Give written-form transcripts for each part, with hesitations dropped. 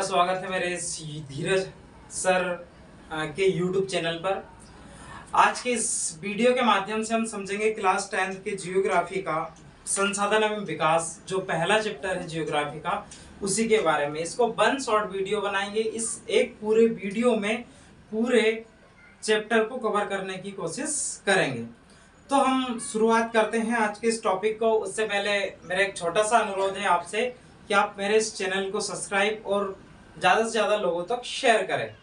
स्वागत है मेरे इस धीरज सर के YouTube चैनल पर। आज के इस वीडियो के माध्यम से हम समझेंगे क्लास 10th के जियोग्राफी का संसाधन एवं विकास, जो पहला चैप्टर है जियोग्राफी का, उसी के बारे में। इसको वन शॉर्ट वीडियो बनाएंगे। इस एक पूरे वीडियो में पूरे चैप्टर को कवर करने की कोशिश करेंगे। तो हम शुरुआत करते हैं आज के इस टॉपिक को। उससे पहले मेरा एक छोटा सा अनुरोध है आपसे कि आप मेरे इस चैनल को सब्सक्राइब और ज़्यादा से ज़्यादा लोगों तक शेयर करें।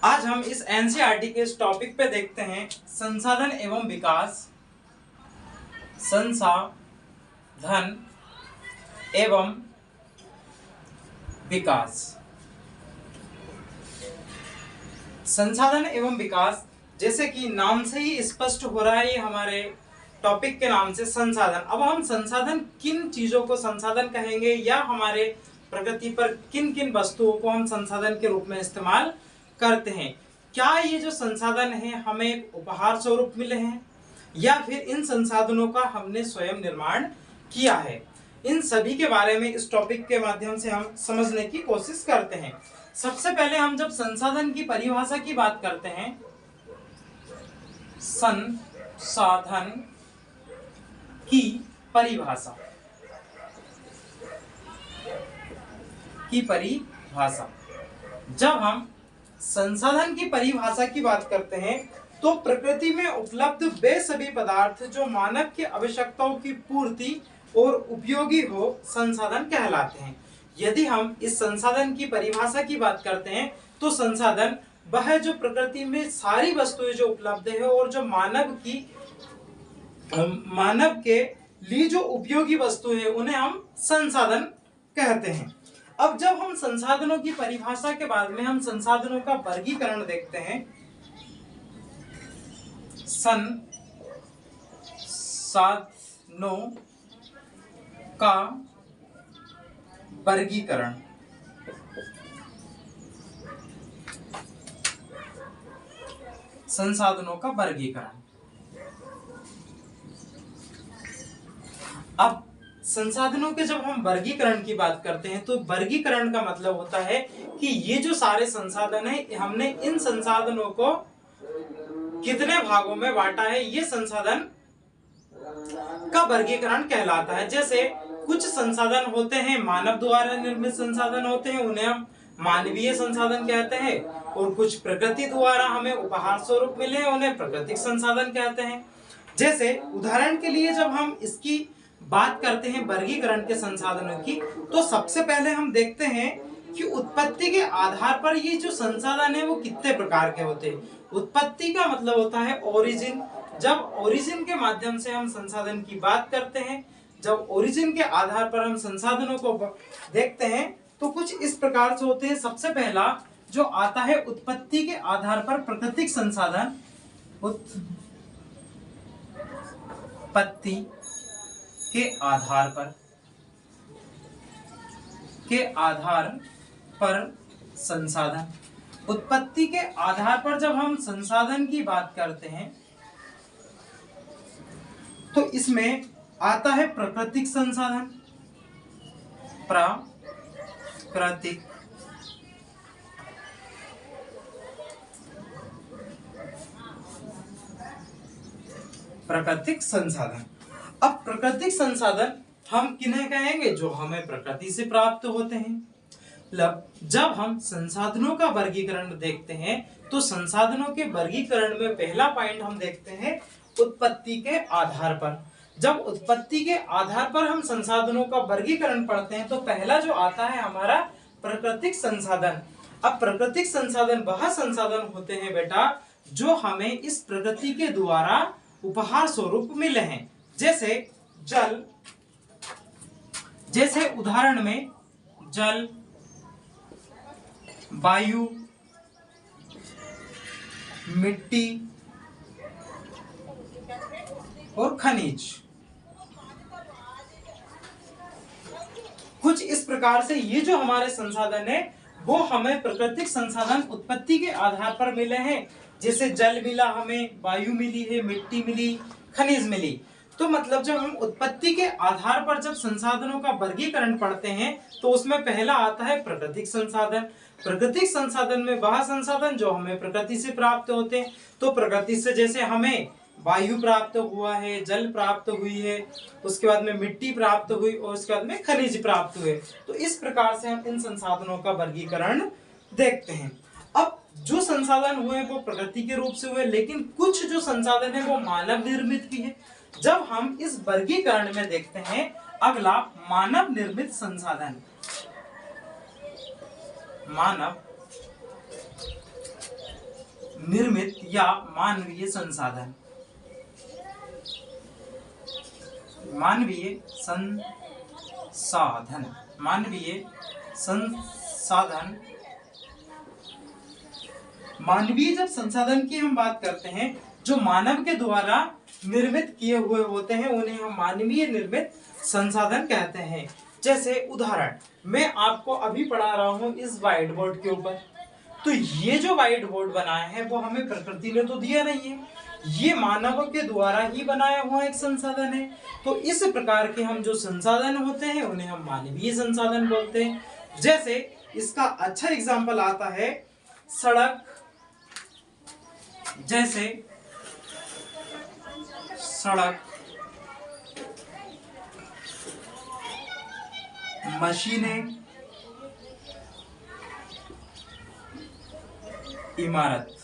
आज हम इस एनसीईआरटी के इस टॉपिक पे देखते हैं संसाधन एवं विकास, संसाधन एवं विकास। संसाधन एवं विकास, जैसे कि नाम से ही स्पष्ट हो रहा है, ये हमारे टॉपिक के नाम से संसाधन। अब हम संसाधन किन चीजों को संसाधन कहेंगे, या हमारे प्रकृति पर किन किन वस्तुओं को हम संसाधन के रूप में इस्तेमाल करते हैं। क्या ये जो संसाधन है हमें उपहार स्वरूप मिले हैं, या फिर इन संसाधनों का हमने स्वयं निर्माण किया है। इन सभी के बारे में इस टॉपिक के माध्यम से हम समझने की कोशिश करते हैं। सबसे पहले हम जब संसाधन की परिभाषा की बात करते हैं, संसाधन की परिभाषा जब हम संसाधन की परिभाषा की बात करते हैं तो प्रकृति में उपलब्ध वे सभी पदार्थ जो मानव की आवश्यकताओं की पूर्ति और उपयोगी हो, संसाधन कहलाते हैं। यदि हम इस संसाधन की परिभाषा की बात करते हैं तो संसाधन वह जो प्रकृति में सारी वस्तुएं जो उपलब्ध है और जो मानव के लिए जो उपयोगी वस्तु है, उन्हें हम संसाधन कहते हैं। अब जब हम संसाधनों की परिभाषा के बाद में हम संसाधनों का वर्गीकरण देखते हैं। संसाधनों का वर्गीकरण, संसाधनों का वर्गीकरण। अब संसाधनों के जब हम वर्गीकरण की बात करते हैं तो वर्गीकरण का मतलब होता है कि ये जो सारे संसाधन है, हमने इन संसाधनों को कितने भागों में बांटा है, ये संसाधन का वर्गीकरण कहलाता है। जैसे कुछ संसाधन होते हैं मानव द्वारा निर्मित संसाधन होते हैं, उन्हें हम मानवीय संसाधन कहते हैं, और कुछ प्रकृति द्वारा हमें उपहार स्वरूप मिले हैं, उन्हें प्राकृतिक संसाधन कहते हैं। जैसे उदाहरण के लिए जब हम इसकी बात करते हैं वर्गीकरण के संसाधनों की, तो सबसे पहले हम देखते हैं कि उत्पत्ति के आधार पर ये जो संसाधन है वो कितने प्रकार के होते हैं। उत्पत्ति का मतलब होता है ओरिजिन। जब ओरिजिन के माध्यम से हम संसाधन की बात करते हैं, जब ओरिजिन के आधार पर हम संसाधनों को देखते हैं तो कुछ इस प्रकार से होते हैं। सबसे पहला जो आता है उत्पत्ति के आधार पर प्राकृतिक संसाधन। उत्पत्ति के आधार पर संसाधन। उत्पत्ति के आधार पर जब हम संसाधन की बात करते हैं तो इसमें आता है प्राकृतिक संसाधन। प्राकृतिक संसाधन। अब प्राकृतिक संसाधन हम किन्हें कहेंगे? जो हमें प्रकृति से प्राप्त होते हैं। जब हम संसाधनों का वर्गीकरण देखते हैं तो संसाधनों के वर्गीकरण में पहला पॉइंट हम देखते हैं उत्पत्ति के आधार पर। जब उत्पत्ति के आधार पर हम संसाधनों का वर्गीकरण पढ़ते हैं तो पहला जो आता है हमारा प्राकृतिक संसाधन। अब प्राकृतिक संसाधन वह संसाधन होते हैं बेटा जो हमें इस प्रकृति के द्वारा उपहार स्वरूप मिले हैं। जैसे जल, जैसे उदाहरण में जल, वायु, मिट्टी और खनिज। कुछ इस प्रकार से ये जो हमारे संसाधन है वो हमें प्राकृतिक संसाधन उत्पत्ति के आधार पर मिले हैं। जैसे जल मिला हमें, वायु मिली है, मिट्टी मिली, खनिज मिली। तो मतलब जब हम उत्पत्ति के आधार पर जब संसाधनों का वर्गीकरण पढ़ते हैं तो उसमें पहला आता है प्राकृतिक संसाधन। प्राकृतिक संसाधन में वह संसाधन जो हमें प्रकृति से प्राप्त होते हैं। तो प्रकृति से जैसे हमें वायु प्राप्त हुआ है, जल प्राप्त हुई है, उसके बाद में मिट्टी प्राप्त हुई और उसके बाद में खनिज प्राप्त हुए। तो इस प्रकार से हम इन संसाधनों का वर्गीकरण देखते हैं। अब जो संसाधन हुए वो प्रकृति के रूप से हुए, लेकिन कुछ जो संसाधन है वो मानव निर्मित भी है। जब हम इस वर्गीकरण में देखते हैं अगला मानव निर्मित संसाधन, मानव निर्मित या मानवीय संसाधन, मानवीय संसाधन, मानवीय संसाधन। मानवीय जब संसाधन की हम बात करते हैं जो मानव के द्वारा निर्मित किए हुए होते हैं उन्हें हम मानवीय निर्मित संसाधन कहते हैं। जैसे उदाहरण मैं आपको अभी पढ़ा रहा हूं इस व्हाइट बोर्ड के ऊपर, तो ये जो व्हाइट बोर्ड बनाया है वो हमें प्रकृति ने तो दिया नहीं है, ये मानव के द्वारा ही बनाया हुआ एक संसाधन है। तो इस प्रकार के हम जो संसाधन होते हैं उन्हें हम मानवीय संसाधन बोलते हैं। जैसे इसका अच्छा एग्जाम्पल आता है सड़क, जैसे सड़क, मशीनें, इमारत।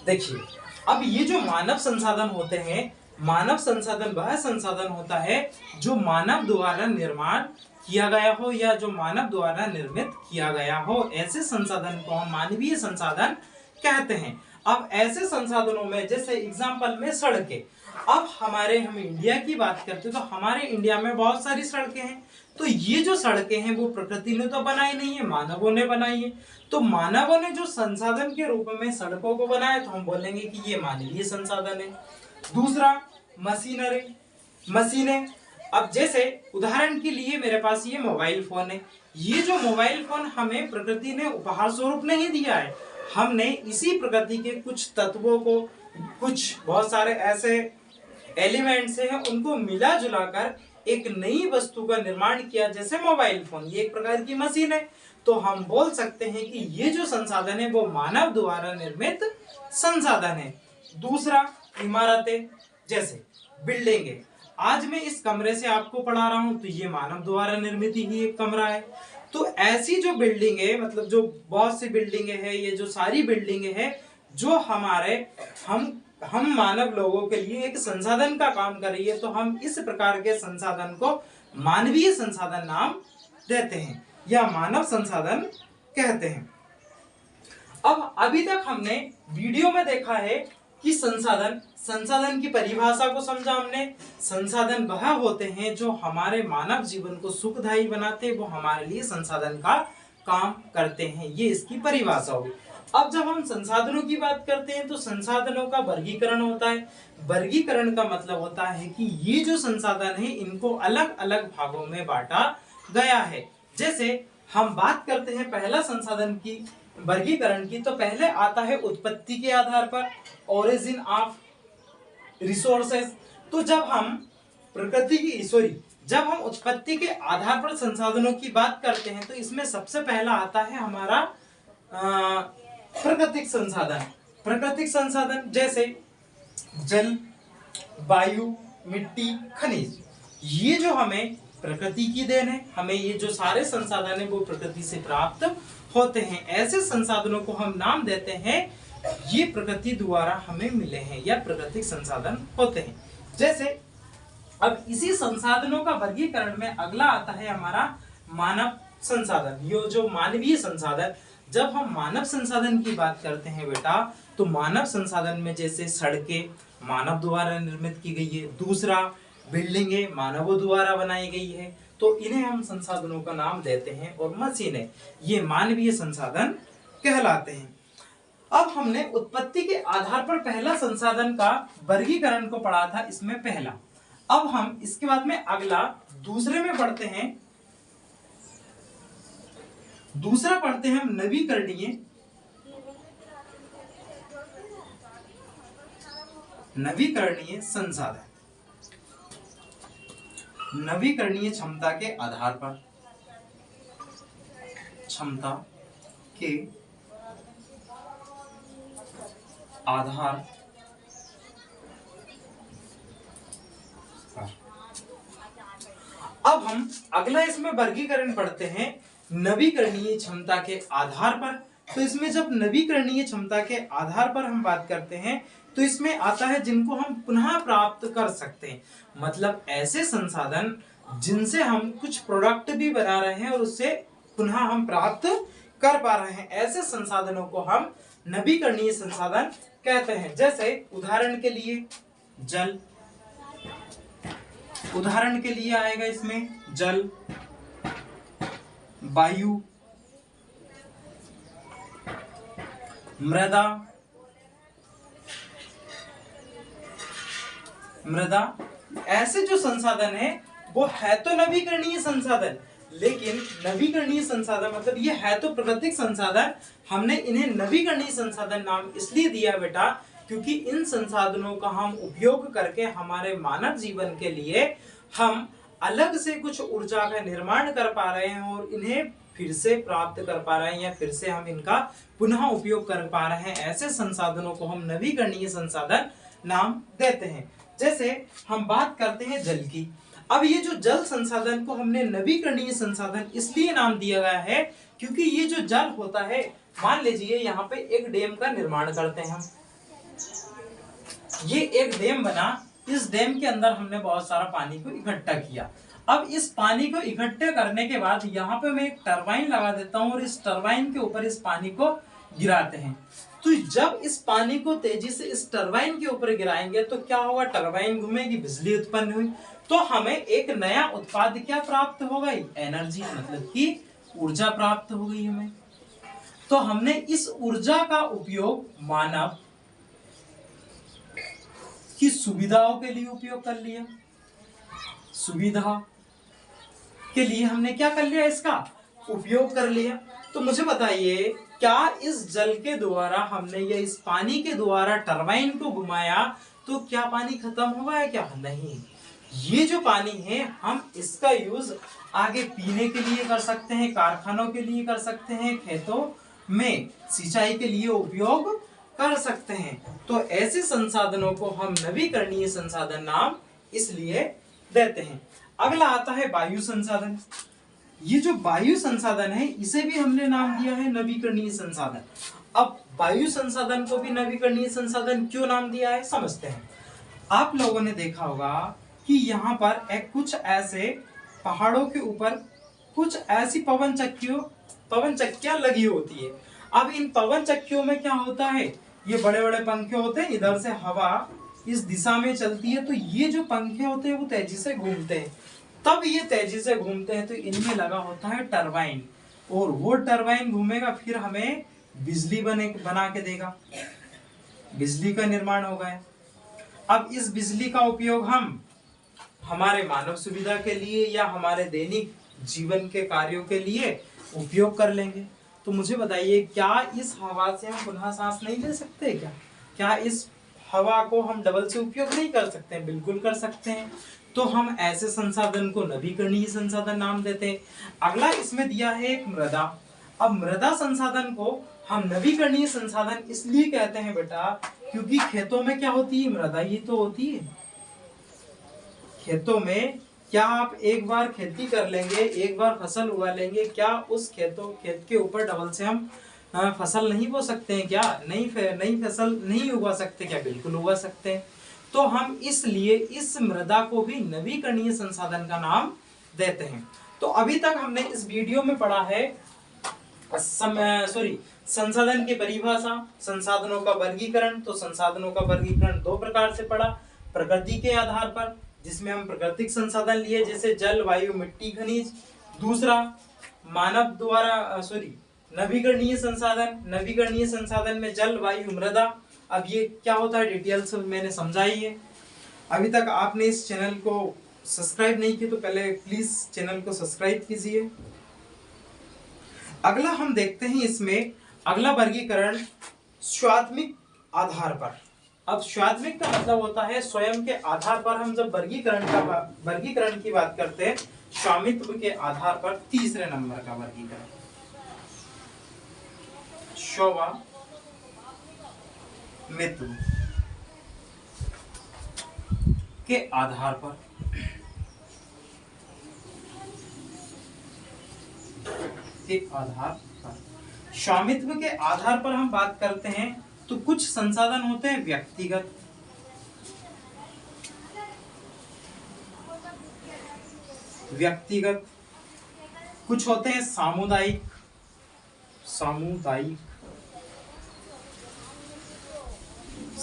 देखिए अब ये जो मानव संसाधन होते हैं, मानव संसाधन वह संसाधन होता है जो मानव द्वारा निर्माण किया गया हो या जो मानव द्वारा निर्मित किया गया हो, ऐसे संसाधन को हम मानवीय संसाधन कहते हैं। अब ऐसे संसाधनों में जैसे एग्जांपल में सड़कें, अब हम इंडिया की बात करते हैं तो हमारे इंडिया में बहुत सारी सड़कें हैं। तो ये जो सड़कें हैं वो प्रकृति ने तो बनाई नहीं है, मानवों ने बनाई है। तो मानवों ने जो संसाधन के रूप में सड़कों को बनाया तो हम बोलेंगे कि ये मानवीय संसाधन है। दूसरा मशीनरी, मशीनें। अब जैसे उदाहरण के लिए मेरे पास ये मोबाइल फोन है, ये जो मोबाइल फोन हमें प्रकृति ने उपहार स्वरूप नहीं दिया है, हमने इसी प्रकृति के कुछ तत्वों को, कुछ बहुत सारे ऐसे एलिमेंट्स हैं उनको मिला जुला कर एक नई वस्तु का निर्माण किया, जैसे मोबाइल फोन, ये एक प्रकार की मशीन है। तो हम बोल सकते हैं कि ये जो संसाधन है वो मानव द्वारा निर्मित संसाधन है। दूसरा इमारतें, जैसे बिल्डिंगें। आज मैं इस कमरे से आपको पढ़ा रहा हूं तो ये मानव द्वारा निर्मित ही एक कमरा है। तो ऐसी जो बिल्डिंग है, मतलब जो बहुत सी बिल्डिंगें हैं, ये जो सारी बिल्डिंगें हैं जो हमारे हम मानव लोगों के लिए एक संसाधन का काम कर रही है, तो हम इस प्रकार के संसाधन को मानवीय संसाधन नाम देते हैं या मानव संसाधन कहते हैं। अब अभी तक हमने वीडियो में देखा है कि संसाधन की परिभाषा को समझा हमने। संसाधन वह होते हैं जो हमारे मानव जीवन को सुखदायी बनाते हैं, वो हमारे लिए संसाधन का काम करते हैं, ये इसकी परिभाषा होगी। अब जब हम संसाधनों की बात करते हैं तो संसाधनों का वर्गीकरण होता है। वर्गीकरण का मतलब होता है कि ये जो संसाधन है इनको अलग अलग भागों में बांटा गया है। जैसे हम बात करते हैं पहला संसाधन की वर्गीकरण की, तो पहले आता है उत्पत्ति के आधार पर, ओरिजिन ऑफ रिसोर्सेस। तो जब हम जब हम उत्पत्ति के आधार पर संसाधनों की बात करते हैं तो इसमें सबसे पहला आता है हमारा प्राकृतिक संसाधन। प्राकृतिक संसाधन जैसे जल, वायु, मिट्टी, खनिज, ये जो हमें प्रकृति की देन है, हमें ये जो सारे संसाधन है वो प्रकृति से प्राप्त होते हैं। ऐसे संसाधनों को हम नाम देते हैं ये प्रकृति द्वारा हमें मिले हैं या प्राकृतिक संसाधन होते हैं। जैसे अब इसी संसाधनों का वर्गीकरण में अगला आता है हमारा मानव संसाधन, ये जो मानवीय संसाधन। जब हम मानव संसाधन की बात करते हैं बेटा, तो मानव संसाधन में जैसे सड़कें मानव द्वारा निर्मित की गई है, दूसरा बिल्डिंगें मानवों द्वारा बनाई गई है, तो इन्हें हम संसाधनों का नाम देते हैं। और मशीनें ये मानवीय संसाधन कहलाते हैं। अब हमने उत्पत्ति के आधार पर पहला संसाधन का वर्गीकरण को पढ़ा था, इसमें पहला। अब हम इसके बाद में अगला दूसरे में पढ़ते हैं। दूसरा पढ़ते हैं हम नवीकरणीय नवीकरणीय संसाधन, नवीकरणीय क्षमता के आधार पर, क्षमता के आधार पर। अब हम अगला इसमें वर्गीकरण पढ़ते हैं नवीकरणीय क्षमता के आधार पर। तो इसमें जब नवीकरणीय क्षमता के आधार पर हम बात करते हैं तो इसमें आता है जिनको हम पुनः प्राप्त कर सकते हैं, मतलब ऐसे संसाधन जिनसे हम कुछ प्रोडक्ट भी बना रहे हैं और उससे पुनः हम प्राप्त कर पा रहे हैं, ऐसे संसाधनों को हम नवीकरणीय संसाधन कहते हैं। जैसे उदाहरण के लिए जल, उदाहरण के लिए आएगा इसमें जल, वायु, मृदा, मृदा, ऐसे जो संसाधन है वो है तो नवीकरणीय संसाधन, लेकिन नवीकरणीय संसाधन मतलब ये है तो प्राकृतिक संसाधन, हमने इन्हें नवीकरणीय संसाधन नाम इसलिए दिया बेटा क्योंकि इन संसाधनों का हम उपयोग करके हमारे मानव जीवन के लिए हम अलग से कुछ ऊर्जा का निर्माण कर पा रहे हैं और इन्हें फिर से प्राप्त कर पा रहे हैं या फिर से हम इनका पुनः उपयोग कर पा रहे हैं, ऐसे संसाधनों को हम नवीकरणीय संसाधन नाम देते हैं। जैसे हम बात करते हैं जल की। अब ये जो जल संसाधन को हमने नवीकरणीय संसाधन इसलिए नाम दिया गया है क्योंकि ये जो जल होता है, मान लीजिए यहाँ पे एक डैम का निर्माण करते हैं हम, ये एक डैम बना, इस डैम के अंदर हमने बहुत सारा पानी को इकट्ठा किया। अब इस पानी को इकट्ठे करने के बाद यहाँ पे मैं एक टरबाइन लगा देता हूँ और इस टरबाइन के ऊपर इस पानी को गिराते हैं। तो जब इस पानी को तेजी से इस टरबाइन के ऊपर गिराएंगे तो क्या होगा, टरबाइन घूमेगी, बिजली उत्पन्न हुई, तो हमें एक नया उत्पाद क्या प्राप्त हो गई, एनर्जी, मतलब कि ऊर्जा प्राप्त हो गई हमें। तो हमने इस ऊर्जा का उपयोग मानव की सुविधाओं के लिए उपयोग कर लिया, सुविधा के लिए हमने क्या कर लिया, इसका उपयोग कर लिया। तो मुझे बताइए क्या इस जल के द्वारा हमने या इस पानी के द्वारा टरबाइन को घुमाया तो क्या पानी खत्म हो गया, क्या नहीं। ये जो पानी है हम इसका यूज आगे पीने के लिए कर सकते हैं, कारखानों के लिए कर सकते हैं, खेतों में सिंचाई के लिए उपयोग कर सकते हैं। तो ऐसे संसाधनों को हम नवीकरणीय संसाधन नाम इसलिए देते हैं। अगला आता है वायु संसाधन। ये जो वायु संसाधन है इसे भी हमने नाम दिया है नवीकरणीय संसाधन। अब वायु संसाधन को भी नवीकरणीय संसाधन क्यों नाम दिया है समझते हैं। आप लोगों ने देखा होगा कि यहाँ पर एक कुछ ऐसे पहाड़ों के ऊपर कुछ ऐसी पवन चक्कियां लगी होती है। अब इन पवन चक्कियों में क्या होता है, ये बड़े बड़े पंखे होते हैं, इधर से हवा इस दिशा में चलती है, तो ये जो पंखे होते हैं वो तेजी से घूमते हैं। तब ये तेजी से घूमते हैं तो इनमें लगा होता है टरबाइन, और वो टरबाइन घूमेगा फिर हमें बिजली बना के देगा, बिजली का निर्माण होगा। अब इस बिजली का उपयोग हम हमारे मानव सुविधा के लिए या हमारे दैनिक जीवन के कार्यों के लिए उपयोग कर लेंगे। तो मुझे बताइए क्या इस हवा से हम पुनः सांस नहीं ले सकते, क्या इस हवा को हम डबल से उपयोग नहीं कर सकते हैं? बिल्कुल कर सकते हैं। तो हम ऐसे संसाधन को नवीकरणीय संसाधन नाम देते हैं। अगला इसमें दिया है एक मृदा। अब मृदा संसाधन को हम नवीकरणीय संसाधन इसलिए कहते हैं बेटा क्योंकि खेतों में क्या होती है, मृदा ही तो होती है। खेतों में क्या आप एक बार खेती कर लेंगे, एक बार फसल उगा लेंगे, क्या उस खेत के ऊपर डबल से हम फसल नहीं बो सकते हैं? क्या नई फसल नहीं उगा सकते? क्या बिल्कुल उगा सकते हैं। तो हम इसलिए इस मृदा को भी नवीकरणीय संसाधन का नाम देते हैं। तो अभी तक हमने इस वीडियो में पढ़ा है संसाधन की परिभाषा, संसाधनों का वर्गीकरण। तो संसाधनों का वर्गीकरण दो प्रकार से पढ़ा, प्रकृति के आधार पर जिसमें हम प्राकृतिक संसाधन लिए जैसे जल, वायु, मिट्टी, खनिज। दूसरा मानव द्वारा नवीकरणीय संसाधन में जल, वायु, मृदा। अब ये क्या होता है डिटेल्स मैंने समझाई है। अभी तक आपने इस चैनल को सब्सक्राइब नहीं किया तो पहले प्लीज चैनल को सब्सक्राइब कीजिए। अगला हम देखते हैं इसमें अगला वर्गीकरण स्वात्मिक आधार पर। अब स्वात्मिक का मतलब होता है स्वयं के आधार पर। हम जब वर्गीकरण की बात करते हैं, स्वामित्व के आधार पर तीसरे नंबर का वर्गीकरण, स्वामित्व के आधार पर, स्वामित्व के आधार पर हम बात करते हैं तो कुछ संसाधन होते हैं व्यक्तिगत, कुछ होते हैं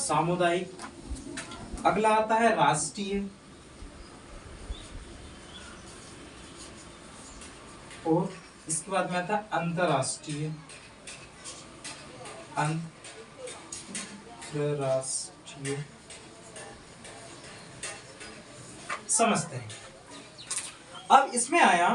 सामुदायिक, अगला आता है राष्ट्रीय, और इसके बाद में आता है अंतरराष्ट्रीय। समझते हैं। अब इसमें आया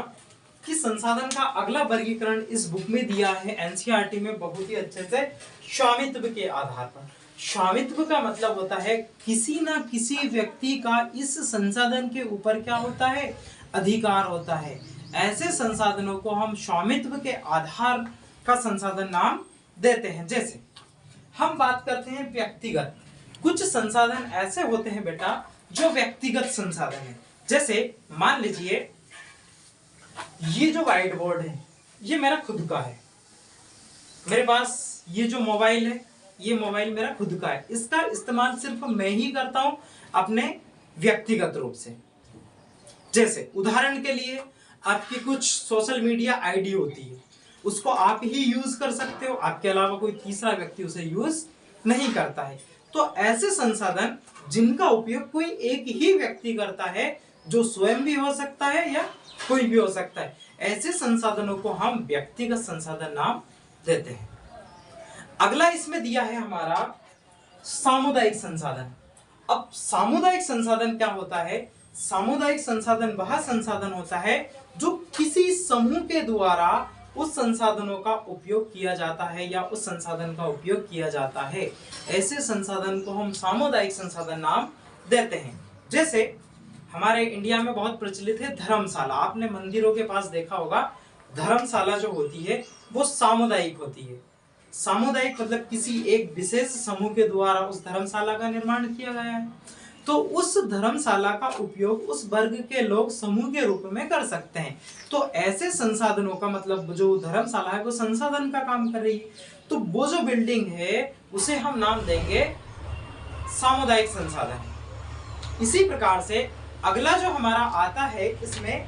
कि संसाधन का अगला वर्गीकरण इस बुक में दिया है एनसीईआरटी में बहुत ही अच्छे से, स्वामित्व के आधार पर। स्वामित्व का मतलब होता है किसी ना किसी व्यक्ति का इस संसाधन के ऊपर क्या होता है, अधिकार होता है। ऐसे संसाधनों को हम स्वामित्व के आधार का संसाधन नाम देते हैं। जैसे हम बात करते हैं व्यक्तिगत, कुछ संसाधन ऐसे होते हैं बेटा जो व्यक्तिगत संसाधन है। जैसे मान लीजिए ये जो व्हाइट बोर्ड है ये मेरा खुद का है, मेरे पास ये जो मोबाइल है ये मोबाइल मेरा खुद का है, इसका इस्तेमाल सिर्फ मैं ही करता हूं अपने व्यक्तिगत रूप से। जैसे उदाहरण के लिए आपकी कुछ सोशल मीडिया आईडी होती है, उसको आप ही यूज कर सकते हो, आपके अलावा कोई तीसरा व्यक्ति उसे यूज नहीं करता है। तो ऐसे संसाधन जिनका उपयोग कोई एक ही व्यक्ति करता है, जो स्वयं भी हो सकता है या कोई भी हो सकता है, ऐसे संसाधनों को हम व्यक्तिगत संसाधन नाम देते हैं। अगला इसमें दिया है हमारा सामुदायिक संसाधन। अब सामुदायिक संसाधन क्या होता है? सामुदायिक संसाधन वह संसाधन होता है जो किसी समूह के द्वारा उस संसाधनों का उपयोग किया जाता है या उस संसाधन का उपयोग किया जाता है। ऐसे संसाधन को हम सामुदायिक संसाधन नाम देते हैं। जैसे हमारे इंडिया में बहुत प्रचलित है धर्मशाला, आपने मंदिरों के पास देखा होगा, धर्मशाला जो होती है वो सामुदायिक होती है। सामुदायिक मतलब किसी एक विशेष समूह के द्वारा उस धर्मशाला का निर्माण किया गया है, तो उस धर्मशाला का उपयोग उस वर्ग के लोग समूह के रूप में कर सकते हैं। तो ऐसे संसाधनों का मतलब जो धर्मशाला है वो संसाधन का काम कर रही है, तो वो जो बिल्डिंग है उसे हम नाम देंगे सामुदायिक संसाधन। इसी प्रकार से अगला जो हमारा आता है इसमें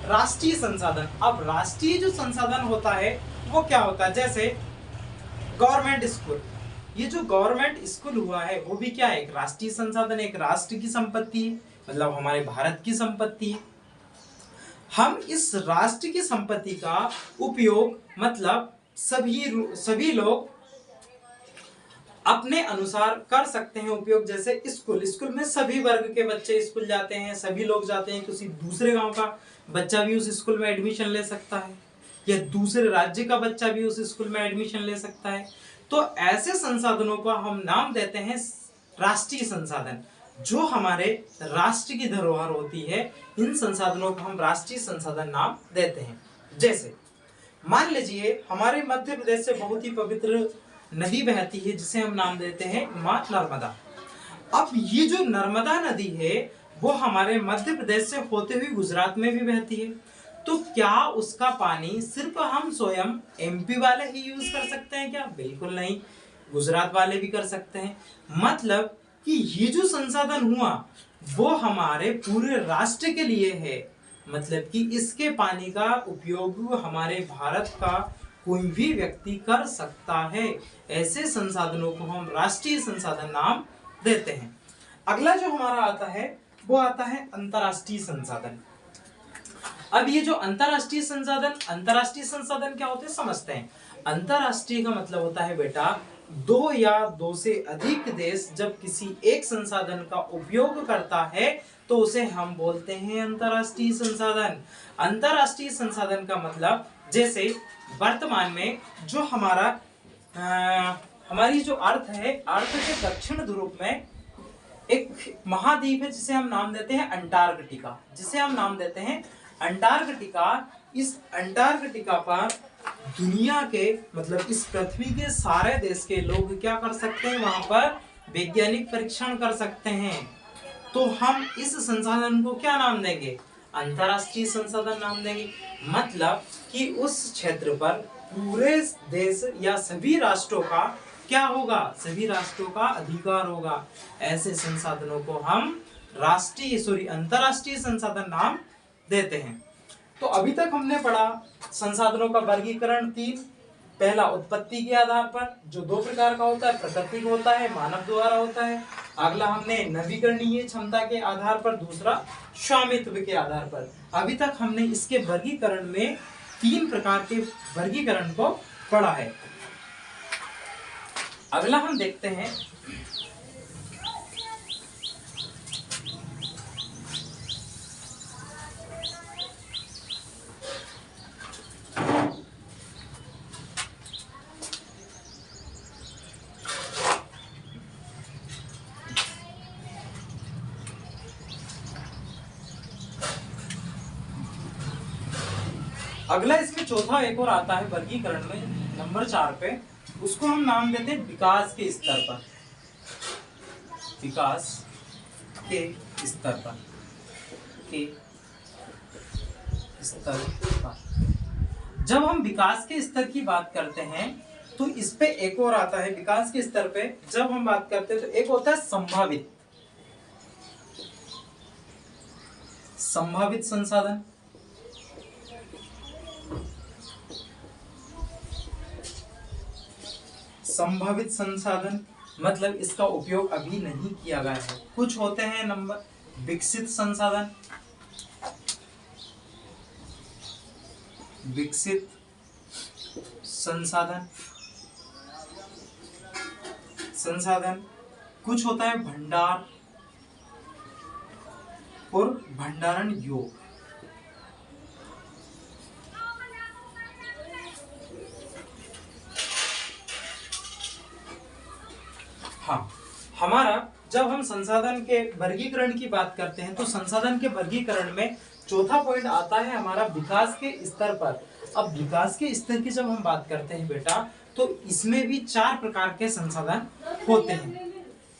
राष्ट्रीय संसाधन। अब राष्ट्रीय जो संसाधन होता है वो क्या होता है? जैसे गवर्नमेंट स्कूल, ये जो गवर्नमेंट स्कूल हुआ है वो भी क्या है? एक राष्ट्रीय संसाधन, एक राष्ट्र की संपत्ति है, मतलब हमारे भारत की संपत्ति है। हम इस राष्ट्र की संपत्ति का उपयोग मतलब सभी लोग अपने अनुसार कर सकते हैं उपयोग। जैसे स्कूल में सभी वर्ग के बच्चे स्कूल जाते हैं, सभी लोग जाते हैं, किसी दूसरे गांव का बच्चा भी उस स्कूल में एडमिशन ले सकता है या दूसरे राज्य का बच्चा भी उस स्कूल में एडमिशन ले सकता है। तो ऐसे संसाधनों को हम नाम देते हैं राष्ट्रीय संसाधन। जो हमारे राष्ट्र की धरोहर होती है, इन संसाधनों को हम राष्ट्रीय संसाधन नाम देते हैं। जैसे मान लीजिए हमारे मध्य प्रदेश से बहुत ही पवित्र नदी बहती है जिसे हम नाम देते हैं मां नर्मदा। अब ये जो नर्मदा नदी है वो हमारे मध्य प्रदेश से होते हुए गुजरात में भी बहती है, तो क्या उसका पानी सिर्फ हम स्वयं एमपी वाले ही यूज कर सकते हैं क्या? बिल्कुल नहीं, गुजरात वाले भी कर सकते हैं। मतलब कि ये जो संसाधन हुआ वो हमारे पूरे राष्ट्र के लिए है, मतलब कि इसके पानी का उपयोग हमारे भारत का कोई भी व्यक्ति कर सकता है। ऐसे संसाधनों को हम राष्ट्रीय संसाधन नाम देते हैं। अगला जो हमारा आता है वो आता है अंतरराष्ट्रीय संसाधन। अब ये जो अंतरराष्ट्रीय संसाधन क्या होते हैं समझते हैं। अंतरराष्ट्रीय का मतलब होता है बेटा दो या दो से अधिक देश जब किसी एक संसाधन का उपयोग करता है तो उसे हम बोलते हैं अंतरराष्ट्रीय संसाधन। अंतरराष्ट्रीय संसाधन का मतलब जैसे वर्तमान में जो हमारा हमारी जो अर्थ है, अर्थ के दक्षिण ध्रुव में एक महाद्वीप है जिसे हम नाम देते हैं अंटार्कटिका, जिसे हम नाम देते हैं अंटार्कटिका। इस अंटार्कटिका पर दुनिया के मतलब इस पृथ्वी के सारे देश के लोग क्या कर सकते हैं, वहां पर वैज्ञानिक परीक्षण कर सकते हैं। तो हम इस संसाधन को क्या नाम देंगे, अंतरराष्ट्रीय संसाधन नाम देंगे। मतलब कि उस क्षेत्र पर पूरे देश या सभी राष्ट्रों का क्या होगा, सभी राष्ट्रों का अधिकार होगा। ऐसे संसाधनों को हम अंतरराष्ट्रीय संसाधन नाम देते हैं। तो अभी तक हमने पढ़ा संसाधनों का वर्गीकरण 3। पहला उत्पत्ति के आधार पर, जो 2 प्रकार का होता है, प्राकृतिक होता है, मानव द्वारा होता है। अगला हमने नवीकरणीय क्षमता के आधार पर, दूसरा स्वामित्व के आधार पर। अभी तक हमने इसके वर्गीकरण में 3 प्रकार के वर्गीकरण को पढ़ा है। अगला हम देखते हैं अगला इसमें चौथा एक और आता है वर्गीकरण में नंबर 4 पे, उसको हम नाम देते हैं विकास के स्तर पर। विकास के स्तर पर, के स्तर पर। जब हम विकास के स्तर की बात करते हैं तो इस पे एक और आता है विकास के स्तर पे। जब हम बात करते हैं तो एक होता है संभावित संसाधन। संभावित संसाधन मतलब इसका उपयोग अभी नहीं किया गया है। कुछ होते हैं नंबर विकसित संसाधन। विकसित संसाधन कुछ होता है भंडार और भंडारण योग्य। हाँ, हमारा जब हम संसाधन के वर्गीकरण की बात करते हैं तो संसाधन के वर्गीकरण में चौथा पॉइंट आता है हमारा विकास के स्तर पर। अब विकास के स्तर की जब हम बात करते हैं बेटा, तो इसमें भी 4 प्रकार के संसाधन होते हैं।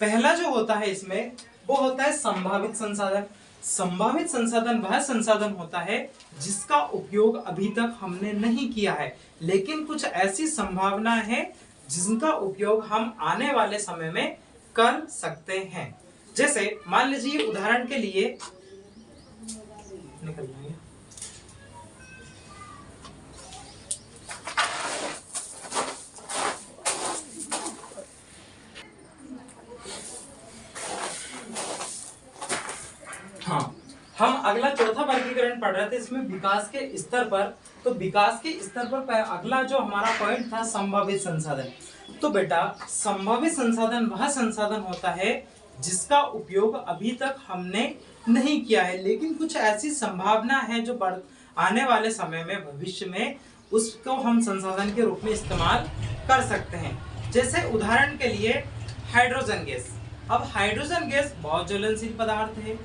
पहला जो होता है इसमें वो होता है संभावित संसाधन। संभावित संसाधन वह संसाधन होता है जिसका उपयोग अभी तक हमने नहीं किया है, लेकिन कुछ ऐसी संभावना है जिनका उपयोग हम आने वाले समय में कर सकते हैं। जैसे मान लीजिए उदाहरण के लिए निकल जाएंगे। हाँ, हम अगला चौथा वर्गीकरण पढ़ रहे थे इसमें विकास के स्तर पर। तो विकास के स्तर पर अगला जो हमारा पॉइंट था संभावित संसाधन। तो बेटा संभावित संसाधन वह संसाधन होता है जिसका उपयोग अभी तक हमने नहीं किया है, लेकिन कुछ ऐसी संभावना है जो आने वाले समय में भविष्य में उसको हम संसाधन के रूप में इस्तेमाल कर सकते हैं। जैसे उदाहरण के लिए हाइड्रोजन गैस। अब हाइड्रोजन गैस बहुत ज्वलनशील पदार्थ है।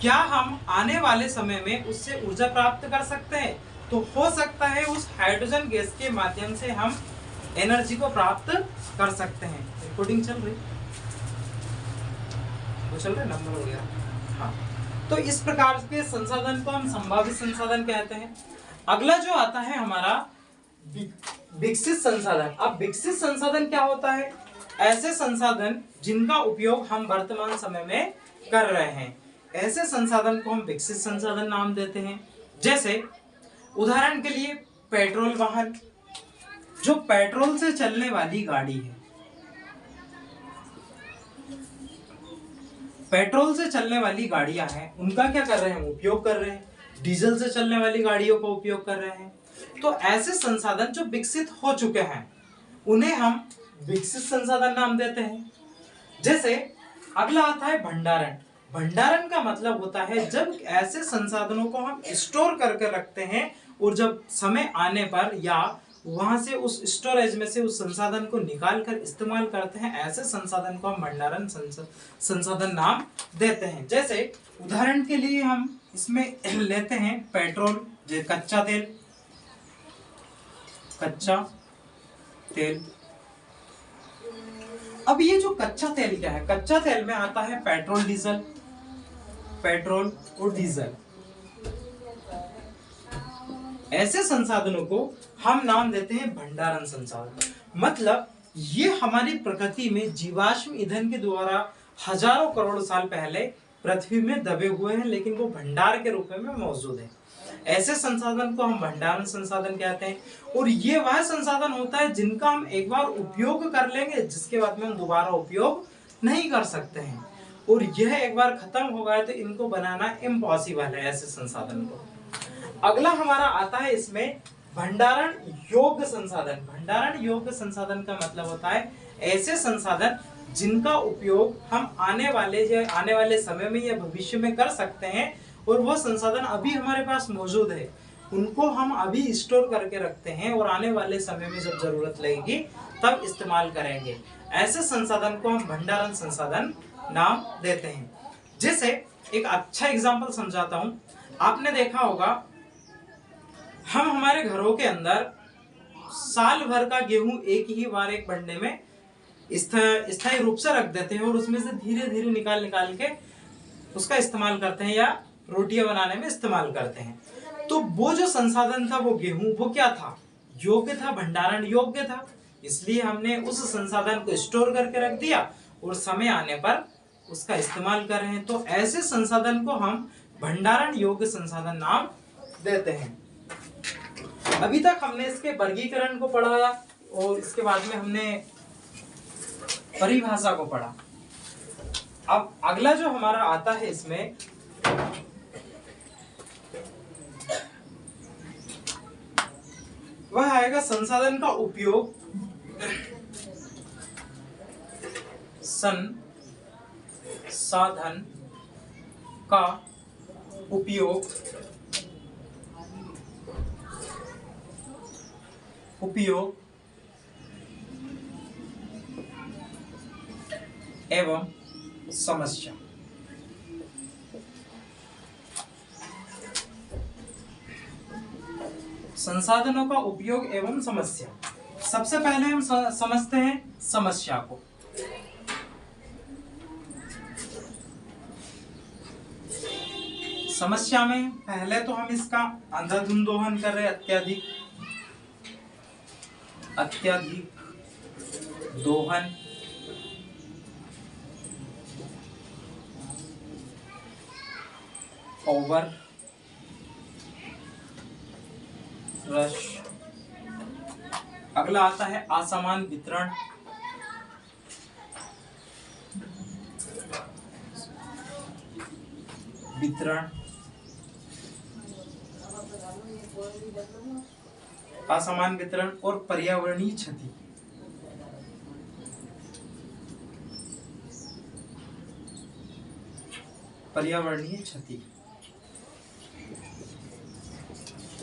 क्या हम आने वाले समय में उससे ऊर्जा प्राप्त कर सकते हैं? तो हो सकता है उस हाइड्रोजन गैस के माध्यम से हम एनर्जी को प्राप्त कर सकते हैं। रिकॉर्डिंग चल रही, वो चल रहा है, नंबर हो गया। हाँ, तो इस प्रकार के संसाधन को हम संभावित संसाधन कहते हैं। अगला जो आता है हमारा विकसित संसाधन। अब विकसित संसाधन क्या होता है? ऐसे संसाधन जिनका उपयोग हम वर्तमान समय में कर रहे हैं, ऐसे संसाधन को हम विकसित संसाधन नाम देते हैं। जैसे उदाहरण के लिए पेट्रोल वाहन, जो पेट्रोल से चलने वाली गाड़ी है। पेट्रोल से चलने वाली गाड़ियां हैं, उनका क्या कर रहे हैं? उपयोग कर रहे हैं। डीजल से चलने वाली गाड़ियों का उपयोग कर रहे हैं। तो ऐसे संसाधन जो विकसित हो चुके हैं उन्हें हम विकसित संसाधन नाम देते हैं। जैसे अगला आता है भंडारण। भंडारण का मतलब होता है जब ऐसे संसाधनों को हम स्टोर करके रखते हैं और जब समय आने पर या वहां से उस स्टोरेज में से उस संसाधन को निकाल कर इस्तेमाल करते हैं, ऐसे संसाधन को हम भंडारण संसाधन नाम देते हैं। जैसे उदाहरण के लिए हम इसमें लेते हैं पेट्रोल, कच्चा तेल। अब ये जो कच्चा तेल क्या है, कच्चा तेल में आता है पेट्रोल और डीजल। ऐसे संसाधनों को हम नाम देते हैं भंडारण संसाधन। मतलब ये हमारी प्रकृति में जीवाश्म ईंधन के द्वारा हजारों करोड़ साल पहले पृथ्वी में दबे हुए हैं, लेकिन वो भंडार के रूप में मौजूद है। ऐसे संसाधन को हम भंडारण संसाधन कहते हैं। और ये वह संसाधन होता है जिनका हम एक बार उपयोग कर लेंगे, जिसके बाद में हम दोबारा उपयोग नहीं कर सकते हैं, और यह एक बार खत्म हो गया तो इनको बनाना इम्पॉसिबल है, ऐसे संसाधन को। अगला हमारा आता है इसमें भंडारण योग्य संसाधन। भंडारण योग्य संसाधन का मतलब होता है ऐसे संसाधन जिनका उपयोग हम आने वाले समय में या भविष्य में कर सकते हैं, और वो संसाधन अभी हमारे पास मौजूद है, उनको हम अभी स्टोर करके रखते हैं और आने वाले समय में जब जरूरत लगेगी तब इस्तेमाल करेंगे। ऐसे संसाधन को हम भंडारण संसाधन नाम देते हैं। जैसे एक अच्छा एग्जांपल समझाता हूं। आपने देखा होगा हम हमारे घरों के अंदर साल भर का गेहूं एक ही बार एक बंडे में स्थायी रूप से रख देते हैं, और उसमें से धीरे धीरे निकाल के उसका इस्तेमाल करते हैं या रोटियां बनाने में इस्तेमाल करते हैं। तो वो जो संसाधन था, वो गेहूं, वो क्या था, योग्य था, भंडारण योग्य था, इसलिए हमने उस संसाधन को स्टोर करके रख दिया और समय आने पर उसका इस्तेमाल कर रहे हैं। तो ऐसे संसाधन को हम भंडारण योग्य संसाधन नाम देते हैं। अभी तक हमने इसके वर्गीकरण को पढ़ा और इसके बाद में हमने परिभाषा को पढ़ा। अब अगला जो हमारा आता है इसमें वह आएगा संसाधन का उपयोग। संसाधन का उपयोग एवं समस्या। संसाधनों का उपयोग एवं समस्या। सबसे पहले हम समझते हैं समस्या को। समस्या में पहले तो हम इसका अंधाधुंध दोहन कर रहे हैं, अत्यधिक दोहन, ओवर रश। अगला आता है असमान वितरण, असमान वितरण और पर्यावरणीय क्षति।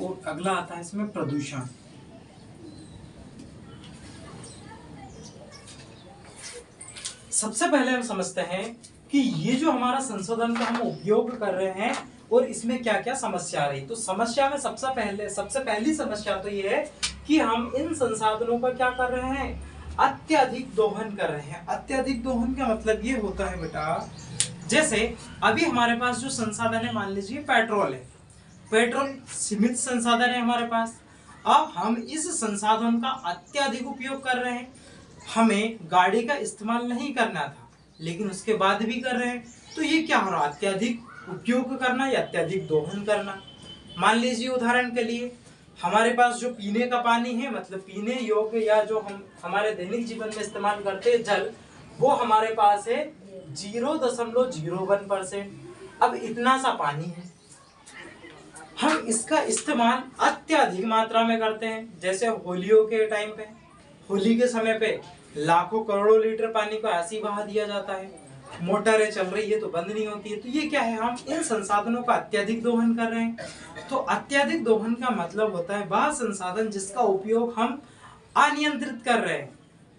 और अगला आता है इसमें प्रदूषण। सबसे पहले हम समझते हैं कि ये जो हमारा संशोधन का हम उपयोग कर रहे हैं और इसमें क्या क्या समस्या आ रही। तो समस्या में सबसे पहली समस्या तो ये है कि हम इन संसाधनों का क्या कर रहे हैं, अत्यधिक दोहन कर रहे हैं। अत्यधिक दोहन का मतलब ये होता है बेटा, जैसे अभी हमारे पास जो संसाधन है, मान लीजिए पेट्रोल है, पेट्रोल सीमित संसाधन है हमारे पास। अब हम इस संसाधन का अत्यधिक उपयोग कर रहे हैं। हमें गाड़ी का इस्तेमाल नहीं करना था, लेकिन उसके बाद भी कर रहे हैं। तो ये क्या हो रहा है, अत्यधिक उपयोग करना या अत्यधिक दोहन करना। मान लीजिए उदाहरण के लिए हमारे पास जो पीने का पानी है, मतलब पीने योग्य या जो हम हमारे दैनिक जीवन में इस्तेमाल करते हैं जल, वो हमारे पास है 0.01%। अब इतना सा पानी है, हम इसका इस्तेमाल अत्यधिक मात्रा में करते हैं। जैसे होलियों के टाइम पे, होली के समय पे लाखों करोड़ों लीटर पानी को ऐसे ही बहा दिया जाता है। मोटरें चल रही है तो बंद नहीं होती है। तो ये क्या है, हम इन संसाधनों का अत्यधिक दोहन कर रहे हैं। तो अत्यधिक दोहन का मतलब होता है वह संसाधन जिसका उपयोग हम अनियंत्रित कर रहे हैं,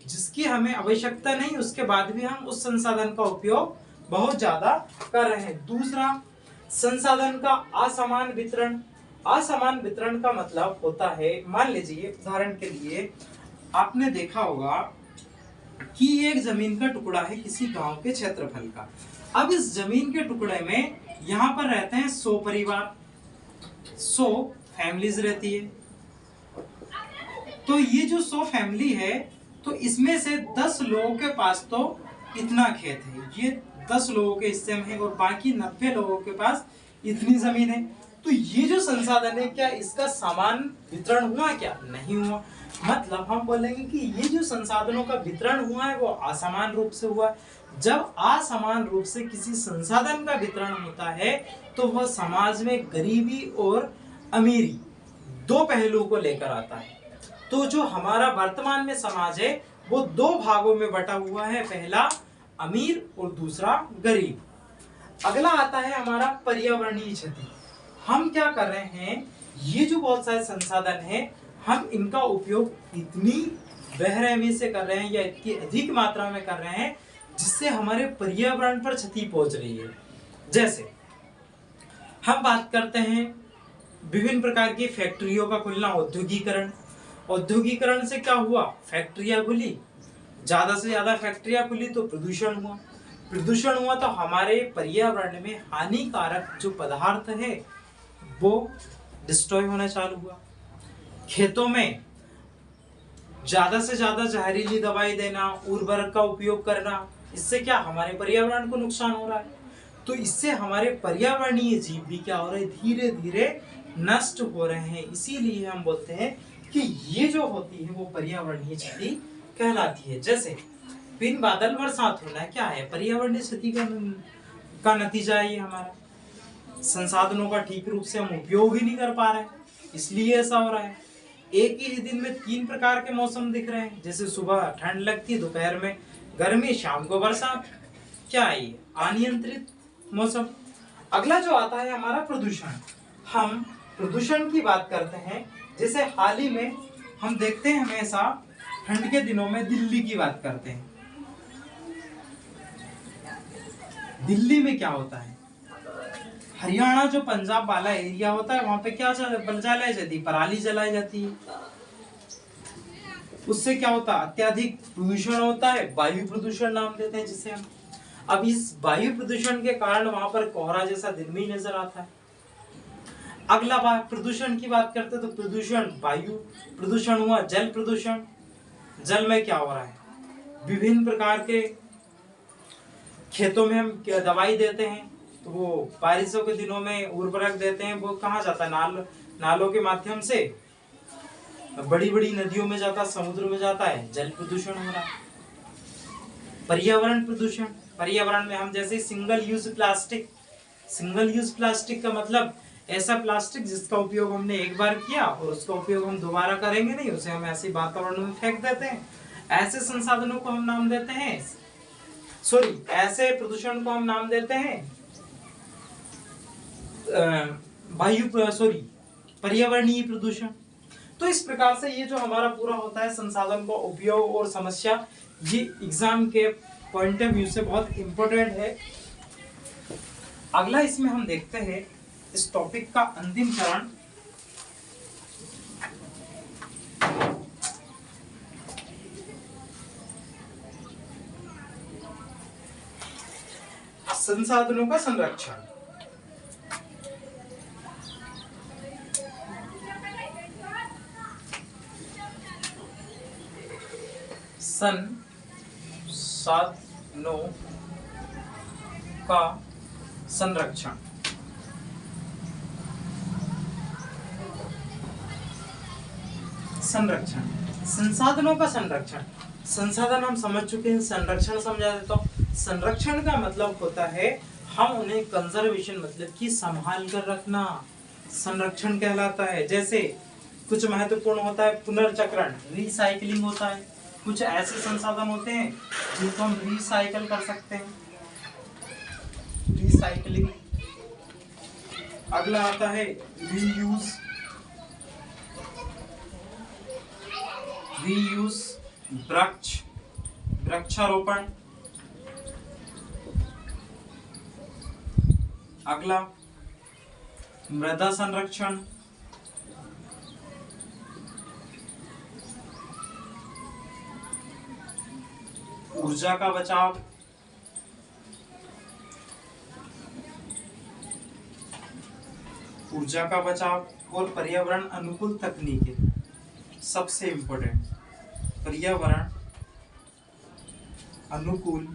जिसकी हमें आवश्यकता नहीं, उसके बाद भी हम उस संसाधन का उपयोग बहुत ज्यादा कर रहे हैं। दूसरा, संसाधन का असमान वितरण। असमान वितरण का मतलब होता है, मान लीजिए उदाहरण के लिए आपने देखा होगा कि एक जमीन का टुकड़ा है किसी गांव के क्षेत्रफल का। अब इस जमीन के टुकड़े में यहाँ पर रहते हैं 100 परिवार, 100 फैमिलीज रहती है। तो ये जो 100 फैमिली है, तो इसमें से 10 लोगों के पास तो इतना खेत है, ये 10 लोगों के हिस्से में है, और बाकी 90 लोगों के पास इतनी जमीन है। तो ये जो संसाधन है, क्या इसका समान वितरण हुआ? क्या नहीं हुआ। मतलब हम बोलेंगे कि ये जो संसाधनों का वितरण हुआ है वो असमान रूप से हुआ है। जब असमान रूप से किसी संसाधन का वितरण होता है तो वह समाज में गरीबी और अमीरी दो पहलुओं को लेकर आता है। तो जो हमारा वर्तमान में समाज है वो दो भागों में बटा हुआ है, पहला अमीर और दूसरा गरीब। अगला आता है हमारा पर्यावरणीय क्षति। हम क्या कर रहे हैं, ये जो बहुत सारे संसाधन हैं, हम इनका उपयोग इतनी बेरहमी से कर रहे हैं या इतनी अधिक मात्रा में कर रहे हैं जिससे हमारे पर्यावरण पर क्षति पहुंच रही है। जैसे हम बात करते हैं विभिन्न प्रकार की फैक्ट्रियों का खुलना, औद्योगिकरण। औद्योगिकरण से क्या हुआ, फैक्ट्रियां खुली, ज्यादा से ज्यादा फैक्ट्रियां खुली तो प्रदूषण हुआ। प्रदूषण हुआ तो हमारे पर्यावरण में हानिकारक जो पदार्थ है वो डिस्ट्रॉय होना चालू हुआ। खेतों में ज्यादा से ज्यादा जहरीली दवाई देना, उर्वरक का उपयोग करना, इससे क्या हमारे पर्यावरण को नुकसान हो रहा है। तो इससे हमारे पर्यावरणीय जीव भी क्या हो रहे हैं, धीरे धीरे नष्ट हो रहे हैं। इसीलिए हम बोलते हैं कि ये जो होती है वो पर्यावरणीय क्षति कहलाती है। जैसे बिन बादल बरसात होना क्या है, पर्यावरणीय क्षति का नतीजा है। ये हमारा संसाधनों का ठीक रूप से हम उपयोग ही नहीं कर पा रहे हैं, इसलिए ऐसा हो रहा है। एक ही दिन में 3 प्रकार के मौसम दिख रहे हैं, जैसे सुबह ठंड लगती, दोपहर में गर्मी, शाम को बरसात। क्या है ये, अनियंत्रित मौसम। अगला जो आता है हमारा प्रदूषण। हम प्रदूषण की बात करते हैं, जैसे हाल ही में हम देखते हैं हमेशा ठंड के दिनों में दिल्ली की बात करते हैं। दिल्ली में क्या होता है, हरियाणा जो पंजाब वाला एरिया होता है वहां पे क्या जलाई जाती है, पराली जलाई जाती है। उससे क्या होता है, अत्यधिक प्रदूषण होता है, वायु प्रदूषण नाम देते हैं जिसे हम। अब इस वायु प्रदूषण के कारण वहां पर कोहरा जैसा दिन में नजर आता है। अगला बात प्रदूषण की बात करते हैं तो प्रदूषण, वायु प्रदूषण हुआ, जल प्रदूषण। जल में क्या हो रहा है, विभिन्न प्रकार के खेतों में हम दवाई देते हैं तो वो बारिशों के दिनों में उर्वरक देते हैं, वो कहाँ जाता है, नालों के माध्यम से बड़ी बड़ी नदियों में जाता, समुद्र में जाता है, जल प्रदूषण हो रहा है। पर्यावरण प्रदूषण, पर्यावरण में हम जैसे single use plastic. Single use plastic का मतलब ऐसा प्लास्टिक जिसका उपयोग हमने एक बार किया और उसका उपयोग हम दोबारा करेंगे नहीं, उसे हम ऐसे वातावरण में फेंक देते हैं। ऐसे संसाधनों को हम नाम देते हैं, ऐसे प्रदूषण को हम नाम देते हैं पर्यावरणीय प्रदूषण। तो इस प्रकार से ये जो हमारा पूरा होता है संसाधन का उपयोग और समस्या, ये एग्जाम के पॉइंट ऑफ व्यू से बहुत इंपॉर्टेंट है। अगला इसमें हम देखते हैं इस टॉपिक का अंतिम चरण, संसाधनों का संरक्षण। संसाधनों का संरक्षण। संरक्षण, संसाधनों का संरक्षण। संसाधन हम समझ चुके हैं, संरक्षण समझा देता हूं। संरक्षण का मतलब होता है हम उन्हें कंजर्वेशन मतलब कि संभाल कर रखना, संरक्षण कहलाता है। जैसे कुछ महत्वपूर्ण होता है पुनर्चक्रण, रिसाइकलिंग होता है। कुछ ऐसे संसाधन होते हैं जिनको हम रिसाइकल कर सकते हैं। रिसाइकलिंग। अगला आता है रीयूज। रीयूज वृक्षारोपण। अगला मृदा संरक्षण। ऊर्जा का बचाव। ऊर्जा का बचाव और पर्यावरण अनुकूल तकनीकें। सबसे इंपॉर्टेंट, पर्यावरण अनुकूल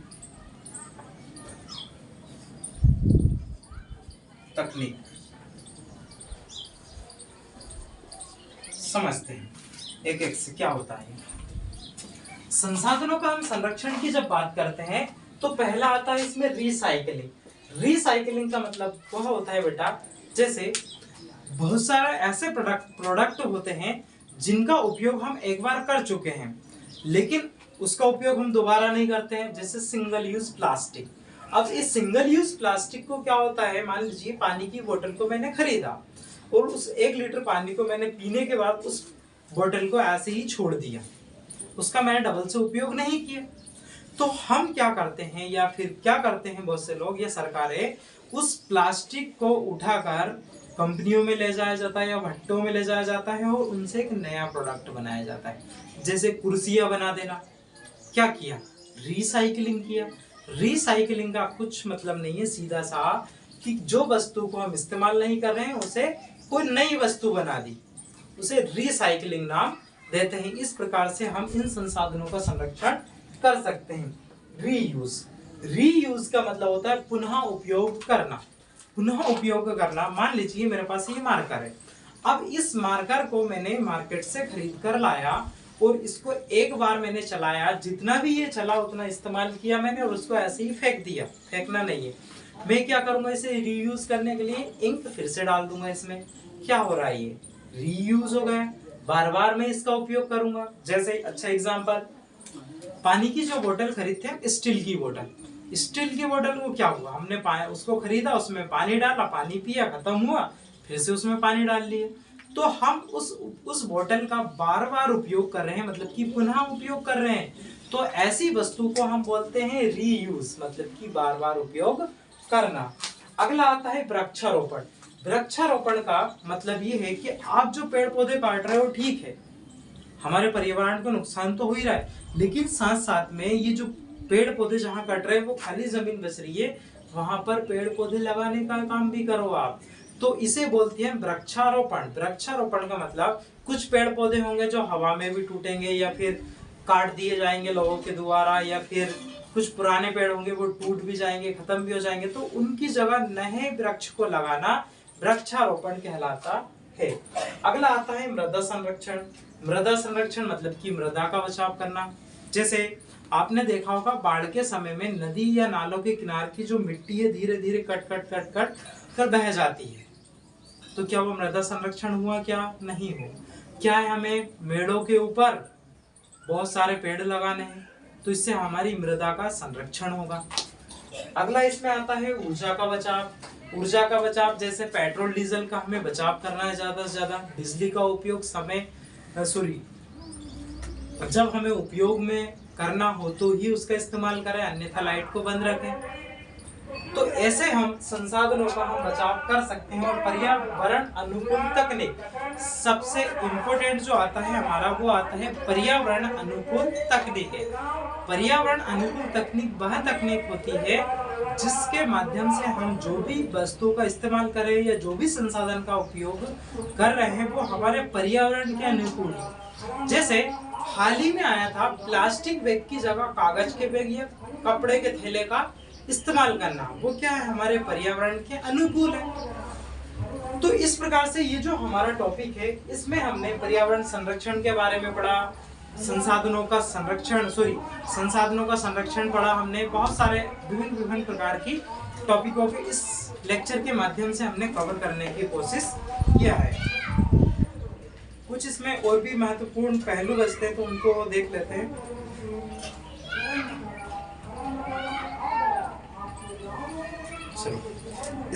तकनीक। समझते हैं एक एक से क्या होता है। संसाधनों का हम संरक्षण की जब बात करते हैं तो पहला आता है इसमें रिसाइकलिंग। रिसाइकलिंग का मतलब वह होता है बेटा, जैसे बहुत सारे ऐसे प्रोडक्ट होते हैं जिनका उपयोग हम एक बार कर चुके हैं लेकिन उसका उपयोग हम दोबारा नहीं करते हैं, जैसे सिंगल यूज प्लास्टिक। अब इस सिंगल यूज प्लास्टिक को क्या होता है, मान लीजिए पानी की बोतल को मैंने खरीदा और उस 1 लीटर पानी को मैंने पीने के बाद उस बोतल को ऐसे ही छोड़ दिया, उसका मैंने डबल से उपयोग नहीं किया। तो हम क्या करते हैं या फिर क्या करते हैं बहुत से लोग या सरकारें, उस प्लास्टिक को उठाकर कंपनियों में ले जाया जाता है या भट्टों में ले जाया जाता है और उनसे एक नया प्रोडक्ट बनाया जाता है। जैसे कुर्सियां बना देना, क्या किया, रिसाइकलिंग किया। रिसाइकलिंग का कुछ मतलब नहीं है, सीधा सा कि जो वस्तु को हम इस्तेमाल नहीं कर रहे हैं उसे कोई नई वस्तु बना दी, उसे रिसाइकलिंग नाम देते हैं। इस प्रकार से हम इन संसाधनों का संरक्षण कर सकते हैं। रीयूज, रीयूज का मतलब होता है पुनः उपयोग करना। पुनः उपयोग करना, मान लीजिए मेरे पास ये मार्कर है, अब इस मार्कर को मैंने मार्केट से खरीद कर लाया और इसको एक बार मैंने चलाया, जितना भी ये चला उतना इस्तेमाल किया मैंने और उसको ऐसे ही फेंक दिया। फेंकना नहीं है, मैं क्या करूंगा, इसे रीयूज करने के लिए इंक फिर से डाल दूंगा इसमें। क्या हो रहा है, ये रीयूज हो गया, बार बार मैं इसका उपयोग करूंगा। जैसे अच्छा एग्जांपल, पानी की जो बोतल खरीदते हैं स्टील की बोतल, स्टील की बोतल को क्या हुआ, हमने उसको खरीदा, उसमें पानी डाला, पानी पिया, खत्म हुआ, फिर से उसमें पानी डाल लिए। तो हम उस बोतल का बार बार उपयोग कर रहे हैं, मतलब कि पुनः उपयोग कर रहे हैं। तो ऐसी वस्तु को हम बोलते हैं रीयूज, मतलब कि बार बार उपयोग करना। अगला आता है वृक्षारोपण। वृक्षारोपण का मतलब ये है कि आप जो पेड़ पौधे काट रहे हो ठीक है, हमारे पर्यावरण को नुकसान तो हो ही रहा है, लेकिन साथ साथ में ये जो पेड़ पौधे जहाँ कट रहे हैं वो खाली जमीन बच रही है, वहां पर पेड़ पौधे लगाने का काम भी करो आप। तो इसे बोलते हैं वृक्षारोपण। वृक्षारोपण का मतलब कुछ पेड़ पौधे होंगे जो हवा में भी टूटेंगे या फिर काट दिए जाएंगे लोगों के द्वारा, या फिर कुछ पुराने पेड़ होंगे वो टूट भी जाएंगे, खत्म भी हो जाएंगे, तो उनकी जगह नए वृक्ष को लगाना वृक्षारोपण कहलाता है। अगला आता है मृदा संरक्षण। मृदा संरक्षण मतलब कि मृदा का बचाव करना। जैसे आपने देखा होगा बाढ़ के समय में नदी या नालों के किनारे की जो मिट्टी है धीरे धीरे कट कर बह जाती है, तो क्या वो मृदा संरक्षण हुआ, क्या नहीं हुआ। क्या है, हमें मेड़ों के ऊपर बहुत सारे पेड़ लगाने हैं, तो इससे हमारी मृदा का संरक्षण होगा। अगला इसमें आता है ऊर्जा का बचाव। ऊर्जा का बचाव जैसे पेट्रोल डीजल का हमें बचाव करना है, ज्यादा से ज्यादा बिजली का उपयोग जब हमें उपयोग में करना हो तो ही उसका इस्तेमाल करें, अन्यथा लाइट को बंद रखें। तो ऐसे हम संसाधनों का हम बचाव कर सकते हैं। और पर्यावरण अनुकूल तकनीक, सबसे इम्पोर्टेंट जो आता है हमारा वो आता है पर्यावरण अनुकूल तकनीक। पर्यावरण अनुकूल तकनीक वह तकनीक होती है जिसके माध्यम से हम जो भी वस्तु का इस्तेमाल करें या जो भी संसाधन का उपयोग कर रहे हैं वो हमारे पर्यावरण के अनुकूल है। जैसे हाल ही में आया था प्लास्टिक बैग की जगह कागज के बैग या कपड़े के थैले का इस्तेमाल करना, वो क्या है, हमारे पर्यावरण के अनुकूल है। तो इस प्रकार से ये जो हमारा टॉपिक है इसमें हमने पर्यावरण संरक्षण के बारे में पढ़ा, संसाधनों का संरक्षण पढ़ा हमने। बहुत सारे विभिन्न प्रकार की टॉपिकों के इस लेक्चर के माध्यम से हमने कवर करने की कोशिश किया है। कुछ इसमें और भी महत्वपूर्ण पहलू बचते हैं तो उनको देख लेते हैं।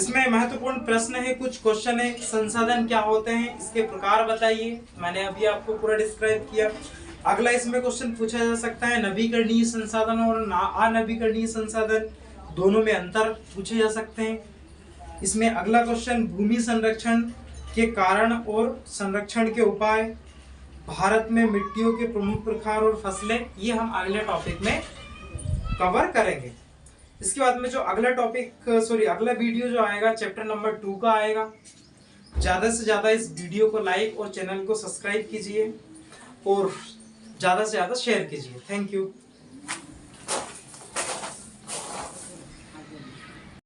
इसमें महत्वपूर्ण प्रश्न है, कुछ क्वेश्चन है। संसाधन क्या होते हैं, इसके प्रकार बताइए, मैंने अभी आपको पूरा डिस्क्राइब किया। अगला इसमें क्वेश्चन पूछा जा सकता है नवीकरणीय संसाधन और अनवीकरणीय संसाधन दोनों में अंतर पूछे जा सकते हैं। इसमें अगला क्वेश्चन भूमि संरक्षण के कारण और संरक्षण के उपाय, भारत में मिट्टियों के प्रमुख प्रकार और फसलें, ये हम अगले टॉपिक में कवर करेंगे। इसके बाद में जो अगला वीडियो जो आएगा चैप्टर नंबर 2 का आएगा। ज़्यादा से ज़्यादा इस वीडियो को लाइक और चैनल को सब्सक्राइब कीजिए और ज़्यादा से ज़्यादा शेयर कीजिए। Thank you.